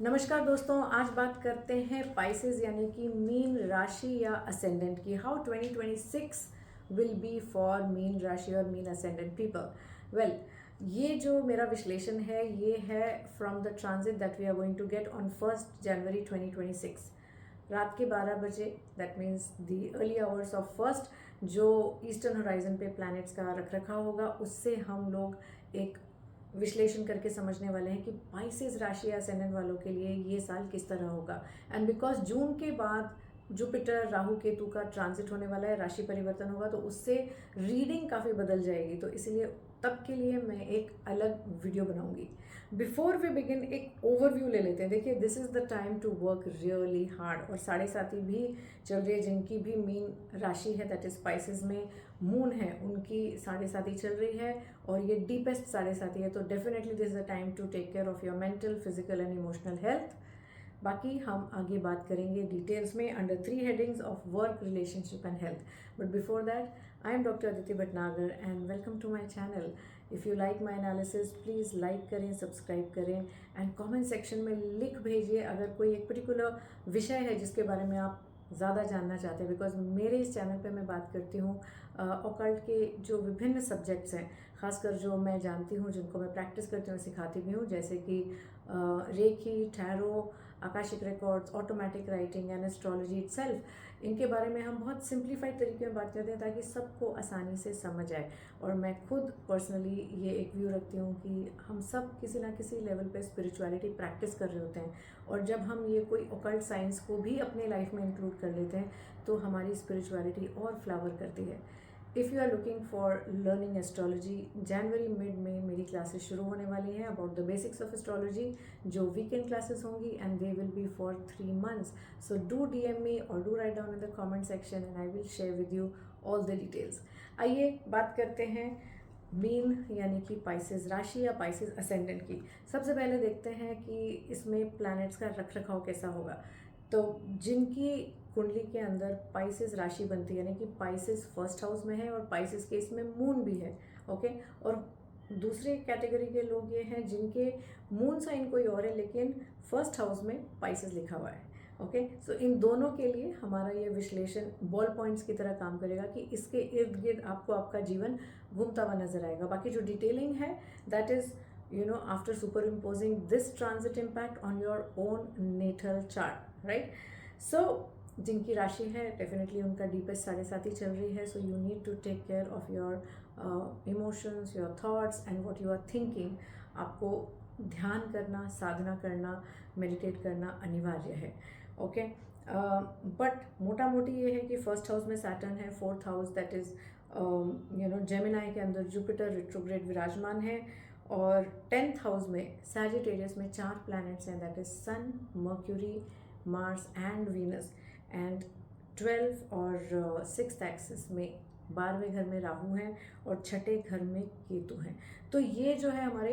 नमस्कार दोस्तों, आज बात करते हैं पाइसेस यानी कि मीन राशि या असेंडेंट की। How 2026 will be for mean राशि और मीन असेंडेंट पीपल। वेल, ये जो मेरा विश्लेषण है ये है from the transit that we are going to get on 1 January 2026 रात के 12 बजे। That means the early hours of first जो ईस्टर्न होराइजन पे प्लैनेट्स का रख रखा होगा, उससे हम लोग एक विश्लेषण करके समझने वाले हैं कि पाइसेस राशि या असेंडेंट वालों के लिए ये साल किस तरह होगा। एंड बिकॉज जून के बाद जुपिटर राहु केतु का ट्रांजिट होने वाला है, राशि परिवर्तन होगा, तो उससे रीडिंग काफ़ी बदल जाएगी। तो इसीलिए तब के लिए मैं एक अलग वीडियो बनाऊंगी। बिफोर वी बिगिन एक ओवरव्यू ले लेते हैं। देखिए, this is the time to work really hard. और साढ़े साथी भी चल रही है, जिनकी भी मीन राशि है दैट इज स्पाइसेस में मून है, उनकी साढ़े साथी चल रही है और ये डीपेस्ट साढ़े साथी है। तो definitely this is the time to take care of your mental, physical and emotional health. बाकी हम आगे बात करेंगे डिटेल्स में under 3 headings of work, relationship and health. But before that, I am doctor Aditi Bhatnagar and welcome to my channel. If you like my analysis, please like करें, subscribe करें and comment section में लिख भेजिए अगर कोई एक पर्टिकुलर विषय है जिसके बारे में आप ज़्यादा जानना चाहते हैं। बिकॉज मेरे इस चैनल पे मैं बात करती हूँ ऑकल्ट के जो विभिन्न सब्जेक्ट्स हैं, खासकर जो मैं जानती हूँ, जिनको मैं प्रैक्टिस करती हूँ, सिखाती भी हूँ, जैसे कि reiki, tarot, akashic records, automatic writing and astrology itself. इनके बारे में हम बहुत सिंप्लीफाइड तरीके में बात करते हैं ताकि सबको आसानी से समझ आए। और मैं खुद पर्सनली ये एक व्यू रखती हूँ कि हम सब किसी ना किसी लेवल पे स्पिरिचुअलिटी प्रैक्टिस कर रहे होते हैं, और जब हम ये कोई ऑकल्ट साइंस को भी अपने लाइफ में इंक्लूड कर लेते हैं तो हमारी स्पिरिचुअलिटी और फ्लावर करती है। If you are looking for learning astrology, जनवरी मिड में मेरी क्लासेस शुरू होने वाली हैं about the basics of astrology, जो वीकेंड क्लासेस होंगी and they will be for 3 months. So do DM me और do write down in the comment section and I will share with you all the details. आइए बात करते हैं mean यानी कि Pisces राशि या पाइसेस असेंडेंट की। सबसे पहले देखते हैं कि इसमें प्लैनेट्स का रख रखाव कैसा होगा। तो जिनकी कुंडली के अंदर पाइसेस राशि बनती है, यानी कि पाइसेस फर्स्ट हाउस में है और पाइसेस के इसमें मून भी है, ओके। और दूसरे कैटेगरी के लोग ये हैं जिनके मून साइन कोई और है लेकिन फर्स्ट हाउस में पाइसेस लिखा हुआ है, ओके। सो इन दोनों के लिए हमारा ये विश्लेषण बॉल पॉइंट्स की तरह काम करेगा कि इसके इर्द गिर्द आपको आपका जीवन घूमता हुआ नजर आएगा। बाकी जो डिटेलिंग है that is after superimposing this transit impact on your own natal chart, right? So जिनकी राशि है डेफिनेटली उनका डीपेस्ट साढ़े सात ही चल रही है। So you need to take care of your emotions, your thoughts and what you are thinking. आपको ध्यान करना, साधना करना, मेडिटेट करना अनिवार्य है, ओके। बट मोटा मोटी ये है कि फर्स्ट हाउस में सैटर्न है, fourth house that is Gemini के अंदर जुपिटर रिट्रोग्रेड विराजमान है, और 10th हाउस में सैजिटेरियस में 4 प्लैनेट्स हैं that is Sun, Mercury, Mars and Venus. And 12 और 6th एक्सिस में 12वें घर में राहु हैं और छठे घर में केतु हैं। तो ये जो है हमारे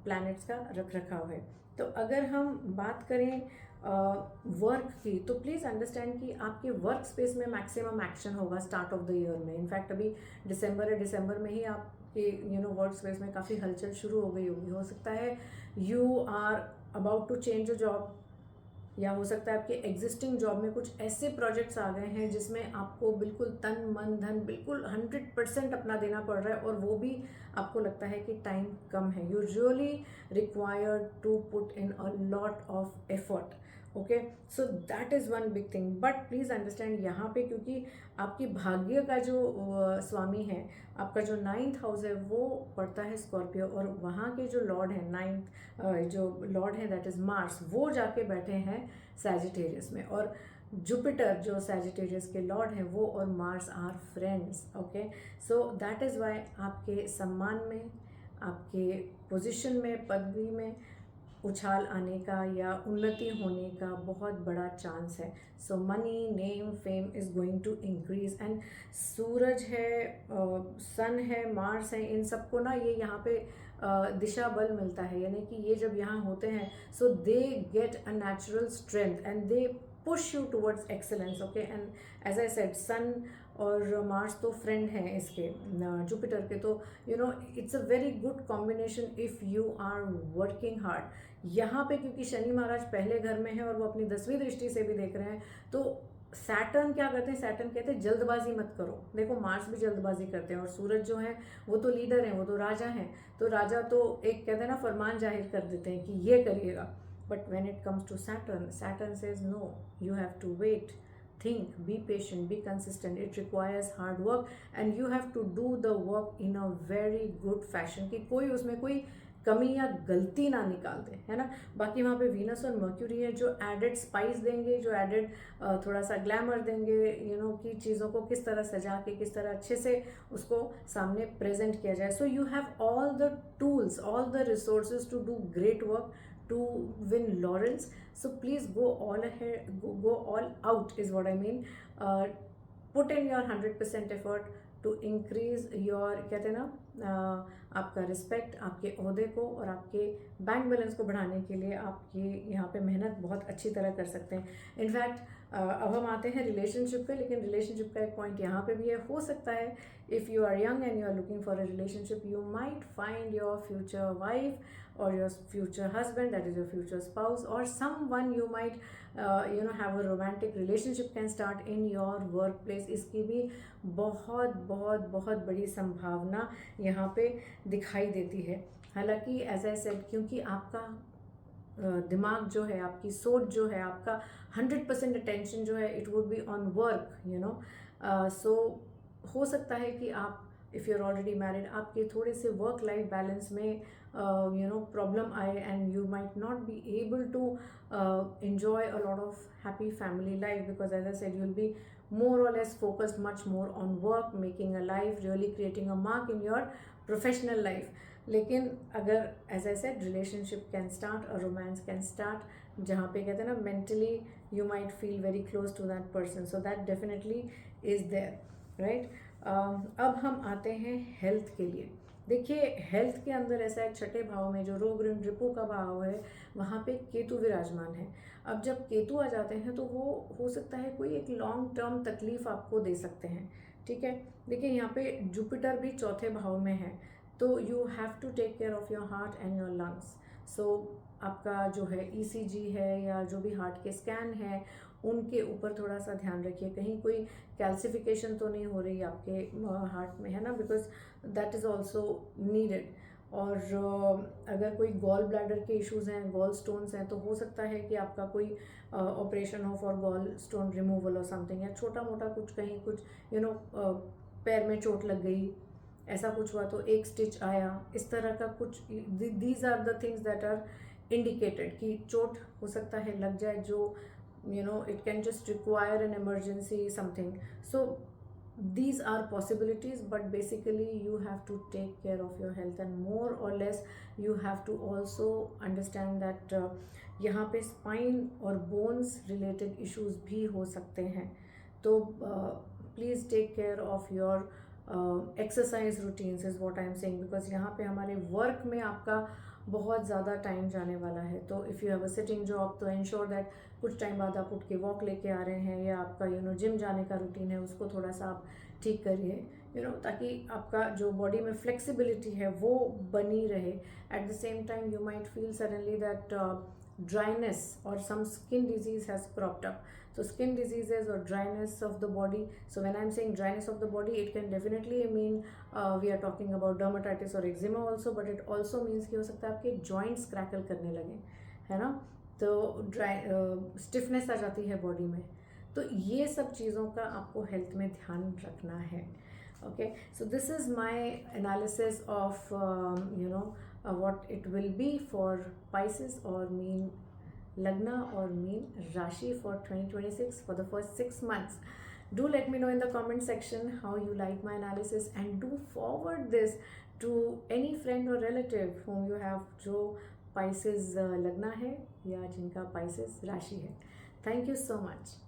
प्लैनेट्स का रख रखाव है। तो अगर हम बात करें वर्क की, तो प्लीज़ अंडरस्टैंड कि आपके वर्क स्पेस में मैक्सिमम एक्शन होगा स्टार्ट ऑफ द ईयर में। इनफैक्ट अभी दिसंबर है, दिसंबर में ही आपके वर्क स्पेस में काफ़ी हलचल शुरू हो गई होगी। हो सकता है you are about to change a job, या हो सकता है आपके एग्जिस्टिंग जॉब में कुछ ऐसे प्रोजेक्ट्स आ गए हैं जिसमें आपको बिल्कुल तन मन धन बिल्कुल 100% अपना देना पड़ रहा है, और वो भी आपको लगता है कि टाइम कम है। You really required to put in a lot of effort, okay. So that is one big thing. But please understand यहाँ पे, क्योंकि आपकी भाग्य का जो स्वामी है, आपका जो 9th हाउस है वो पड़ता है स्कॉर्पियो, और वहाँ के जो लॉर्ड हैं 9th जो लॉर्ड है दैट इज़ मार्स, वो जाके बैठे हैं सैजिटेरियस में। और जुपिटर जो सैजिटेरियस के लॉर्ड हैं वो और Mars are friends, okay. So that is why आपके सम्मान में, आपके पोजीशन में, पदवी में उछाल आने का या उन्नति होने का बहुत बड़ा चांस है। So money, name, fame is going to increase. And सूरज है, सन है, मार्स है, इन सबको ना ये यहाँ पे दिशा बल मिलता है, यानी कि ये जब यहाँ होते हैं so they get a natural strength and they push you towards excellence, okay. And as I said, sun और मार्स तो फ्रेंड हैं इसके जुपिटर के, तो it's a very good combination if you are working hard. यहाँ पे क्योंकि शनि महाराज पहले घर में है और वो अपनी 10वीं दृष्टि से भी देख रहे हैं, तो सैटर्न क्या करते हैं, सैटर्न कहते हैं जल्दबाजी मत करो। देखो मार्स भी जल्दबाजी करते हैं, और सूरज जो है वो तो लीडर हैं, वो तो राजा हैं, तो राजा तो एक कहते हैं ना फरमान जाहिर कर देते हैं कि ये करिएगा। But when it comes to Saturn, Saturn says no, you have to wait, think, be patient, be consistent, it requires hard work and you have to do the work in a very good fashion, कि कोई उसमें कोई कमी या गलती ना निकाल दे, है ना। बाकी वहाँ पे वीनस और मर्क्यूरी है जो एडेड स्पाइस देंगे, जो एडेड थोड़ा सा ग्लैमर देंगे, कि चीज़ों को किस तरह सजा के किस तरह अच्छे से उसको सामने प्रेजेंट किया जाए। So you have all the tools, all the resources to do great work, to win laurels. So please go all ahead, go all out is what I mean. Put in your 100% effort to increase your, कहते हैं ना, आपका respect, आपके ओहदे को और आपके bank balance को बढ़ाने के लिए आप ये यहाँ पे मेहनत बहुत अच्छी तरह कर सकते हैं। इनफैक्ट अब हम आते हैं रिलेशनशिप पे, लेकिन रिलेशनशिप का एक पॉइंट यहाँ पे भी है, हो सकता है if you are young and you are looking for a relationship, you might find your future wife or your future husband, that is your future spouse, or someone you might have a romantic relationship can start in your workplace. इसकी भी बहुत बहुत बहुत बड़ी संभावना यहाँ पे दिखाई देती है। हालांकि एज आई सेड, क्योंकि आपका दिमाग जो है, आपकी सोच जो है, आपका 100% अटेंशन जो है, it would be on work, so हो सकता है कि आप, if you are already married, आपके थोड़े से वर्क लाइफ बैलेंस में प्रॉब्लम आए and you might not be able to enjoy a lot of happy family life, because as I said, you'll be more or less focused much more on work, making a life, really creating a mark in your professional life. लेकिन अगर as I said relationship can start, और romance can start, जहाँ पे कहते हैं ना mentally you might feel very close to that person, so that definitely is there, right. अब हम आते हैं हेल्थ के लिए। देखिए हेल्थ के अंदर ऐसा है, छठे भाव में जो रोग ऋण रिपु का भाव है, वहाँ पे केतु विराजमान है। अब जब केतु आ जाते हैं तो वो हो सकता है कोई एक लॉन्ग टर्म तकलीफ आपको दे सकते हैं, ठीक है। देखिए यहाँ पे जुपिटर भी चौथे भाव में है, तो you have to take care of your heart and your lungs. So आपका जो है ईसीजी है या जो भी हार्ट के स्कैन है, उनके ऊपर थोड़ा सा ध्यान रखिए, कहीं कोई कैल्सिफिकेशन तो नहीं हो रही आपके हार्ट में, है ना, because that is also needed. और अगर कोई गॉल ब्लैडर के इश्यूज़ हैं, गॉल स्टोन्स हैं, तो हो सकता है कि आपका कोई ऑपरेशन हो फॉर गॉल स्टोन रिमूवल और समथिंग, या छोटा मोटा कुछ कहीं कुछ पैर में चोट लग गई, ऐसा कुछ हुआ तो एक स्टिच आया, इस तरह का कुछ, these are the things that are indicated कि चोट हो सकता है लग जाए, जो it can just require an emergency something. So these are possibilities, but basically you have to take care of your health, and more or less you have to also understand that यहाँ पे spine और bones related issues भी हो सकते हैं। तो please take care of your exercise routines is what I am saying, because यहाँ पे हमारे work में आपका बहुत ज़्यादा टाइम जाने वाला है। तो if you have a sitting job, तो इंश्योर दैट कुछ टाइम बाद आप उठ के वॉक लेके आ रहे हैं, या आपका जिम जाने का रूटीन है उसको थोड़ा सा आप ठीक करिए, ताकि आपका जो बॉडी में फ्लेक्सिबिलिटी है वो बनी रहे। At the same time you might feel suddenly that dryness or some skin disease has cropped up. So skin diseases or dryness of the body, so when I'm saying dryness of the body, it can definitely mean we are talking about dermatitis or eczema also, but it also means कि हो सकता है आपके joints crackle करने लगे, है ना, तो stiffness आ जाती है बॉडी में। तो ये सब चीज़ों का आपको हेल्थ में ध्यान रखना है। Okay, so this is my analysis of what it will be for Pisces or mean Lagna or mean Rashi for 2026 for the first 6 months. Do let me know in the comment section how you like my analysis, and do forward this to any friend or relative whom you have जो Pisces Lagna है या जिनका Pisces Rashi है। Thank you so much.